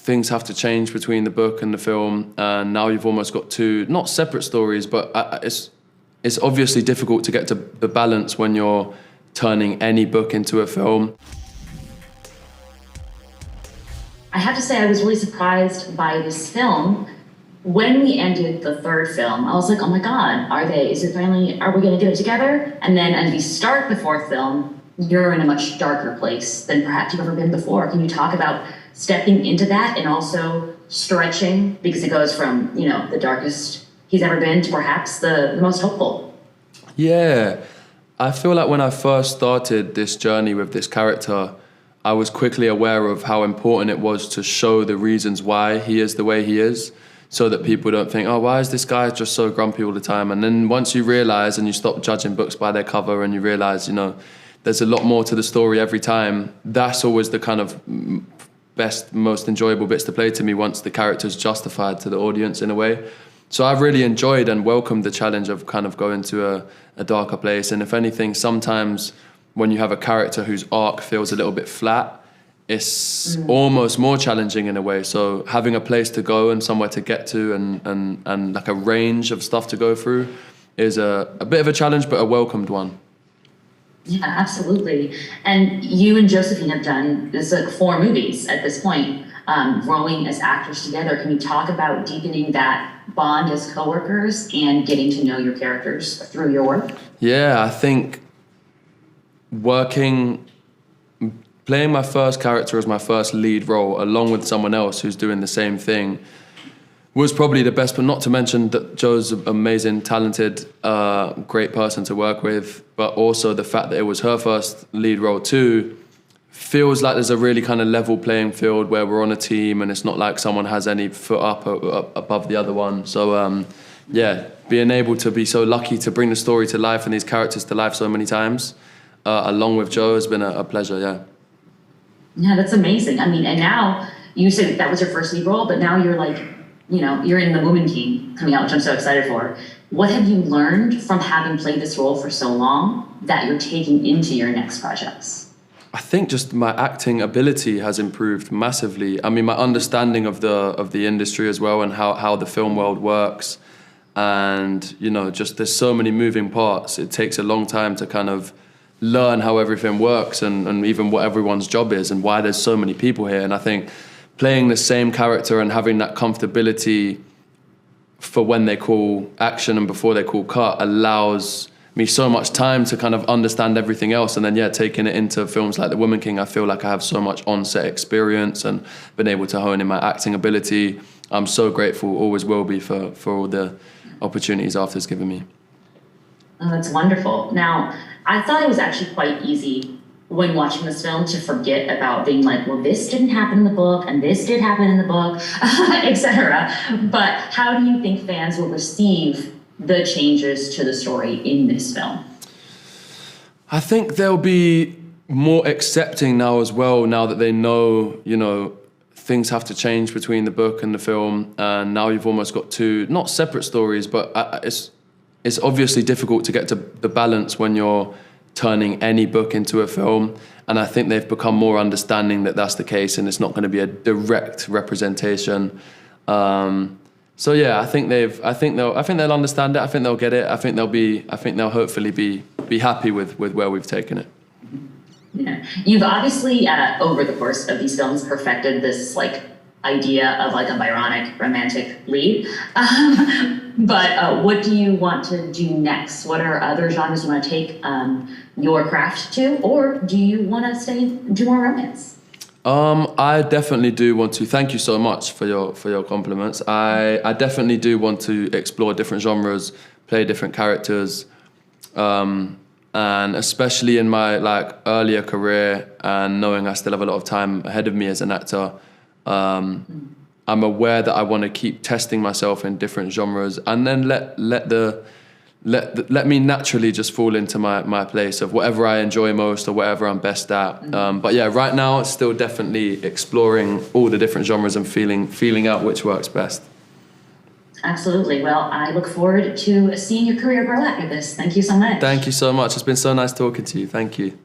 things have to change between the book and the film, and now you've almost got two, not separate stories, but it's obviously difficult to get to the balance when you're turning any book into a film. I have to say I was really surprised by this film. When we ended the third film, I was like, oh my God, are we gonna get it together? And then as we start the fourth film, you're in a much darker place than perhaps you've ever been before. Can you talk about stepping into that and also stretching, because it goes from, the darkest he's ever been to perhaps the most hopeful? Yeah, I feel like when I first started this journey with this character, I was quickly aware of how important it was to show the reasons why he is the way he is, so that people don't think, oh, why is this guy just so grumpy all the time? And then once you realize and you stop judging books by their cover and you realize, there's a lot more to the story every time, that's always the kind of best, most enjoyable bits to play to me once the character's justified to the audience in a way. So I've really enjoyed and welcomed the challenge of kind of going to a darker place. And if anything, sometimes when you have a character whose arc feels a little bit flat, it's almost more challenging in a way. So having a place to go and somewhere to get to and like a range of stuff to go through is a bit of a challenge, but a welcomed one. Yeah, absolutely. And you and Josephine have done this 4 movies at this point, growing as actors together. Can you talk about deepening that bond as coworkers and getting to know your characters through your work? Yeah, I think playing my first character as my first lead role along with someone else who's doing the same thing was probably the best, but not to mention that Joe's an amazing, talented, great person to work with, but also the fact that it was her first lead role too, feels like there's a really kind of level playing field where we're on a team and it's not like someone has any foot up above the other one. So being able to be so lucky to bring the story to life and these characters to life so many times, along with Joe, has been a pleasure, yeah. Yeah, that's amazing. I mean, and now you said that was your first lead role, but now you're like, you're in the Woman King coming out, which I'm so excited for. What have you learned from having played this role for so long that you're taking into your next projects? I think just my acting ability has improved massively. I mean, my understanding of the industry as well and how the film world works. And, just there's so many moving parts. It takes a long time to kind of learn how everything works and even what everyone's job is and why there's so many people here. And I think playing the same character and having that comfortability for when they call action and before they call cut allows me so much time to kind of understand everything else. And then, taking it into films like The Woman King, I feel like I have so much on-set experience and been able to hone in my acting ability. I'm so grateful, always will be, for all the opportunities AFTR's given me. Oh, that's wonderful. Now, I thought it was actually quite easy when watching this film to forget about being like, well, this didn't happen in the book and this did happen in the book, etc. But how do you think fans will receive the changes to the story in this film? I think they'll be more accepting now as well, now that they know, things have to change between the book and the film, and now you've almost got two, not separate stories, but it's obviously difficult to get to the balance when you're turning any book into a film, and I think they've become more understanding that that's the case, and it's not going to be a direct representation. So yeah, I think they'll understand it. I think they'll get it. I think they'll hopefully be happy with where we've taken it. Yeah, you've obviously over the course of these films perfected this idea of a Byronic romantic lead. But what do you want to do next? What are other genres you want to take your craft to, or do you want to do more romance? I definitely do want to. Thank you so much for your compliments. I definitely do want to explore different genres, play different characters, and especially in my earlier career and knowing I still have a lot of time ahead of me as an actor. I'm aware that I want to keep testing myself in different genres, and then let me naturally just fall into my place of whatever I enjoy most or whatever I'm best at. But yeah, right now it's still definitely exploring all the different genres and feeling out which works best. Absolutely. Well, I look forward to seeing your career grow after this. Thank you so much. Thank you so much. It's been so nice talking to you. Thank you.